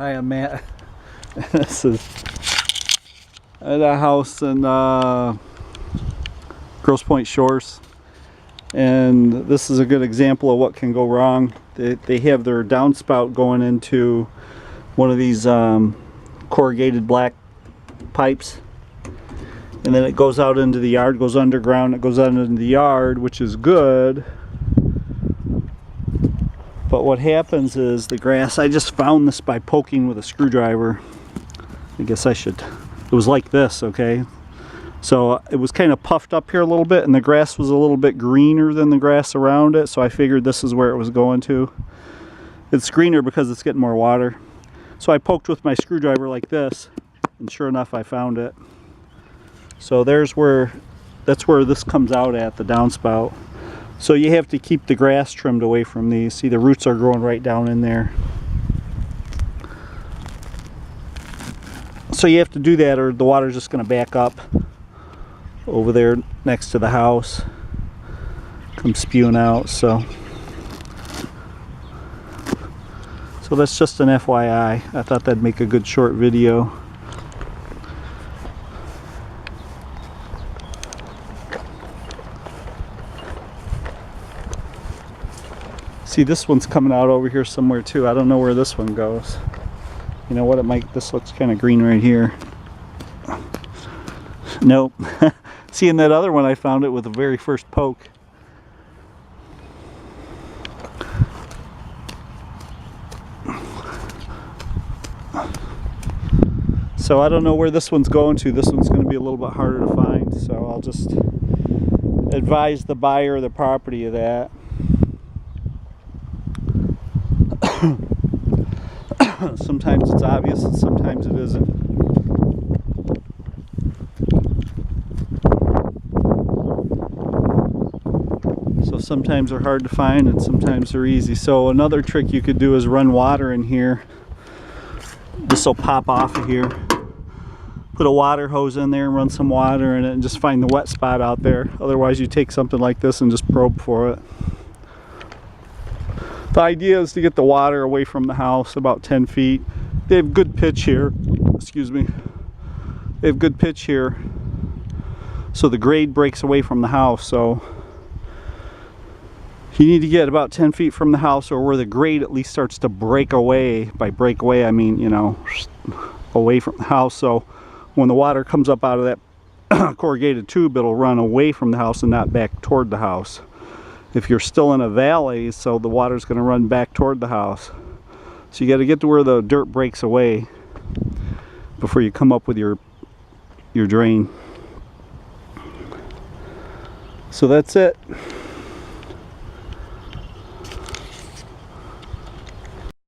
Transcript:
Hi, I'm Matt. This is at a house in Grosse Pointe shores, and this is a good example of what can go wrong. They have their downspout going into one of these corrugated black pipes, and then it goes out into the yard, goes underground, it goes out into the yard, which is good. But what happens is the grass, I just found this by poking with a screwdriver. I guess I should, it was like this, okay? So it was kind of puffed up here a little bit, and the grass was a little bit greener than the grass around it, so I figured this is where it was going to. It's greener because it's getting more water. So I poked with my screwdriver like this, and sure enough I found it. So that's where this comes out at, the downspout. So you have to keep the grass trimmed away from these. See, the roots are growing right down in there. So you have to do that, or the water's just going to back up over there next to the house, come spewing out. So that's just an FYI. I thought that'd make a good short video. See, this one's coming out over here somewhere too. I don't know where this one goes. You know what, this looks kind of green right here. Nope. See, in that other one I found it with the very first poke. So I don't know where this one's going to. This one's going to be a little bit harder to find, so I'll just advise the buyer of the property of that. Sometimes it's obvious and sometimes it isn't. So sometimes they're hard to find and sometimes they're easy. So another trick you could do is run water in here. This will pop off of here. Put a water hose in there and run some water in it and just find the wet spot out there. Otherwise you take something like this and just probe for it. The idea is to get the water away from the house about 10 feet. They have good pitch here. Excuse me. They have good pitch here. So the grade breaks away from the house. So you need to get about 10 feet from the house, or where the grade at least starts to break away. By break away, I mean, you know, away from the house. So when the water comes up out of that corrugated tube, it'll run away from the house and not back toward the house. If you're still in a valley, so the water's going to run back toward the house. So you got to get to where the dirt breaks away before you come up with your drain. So that's it.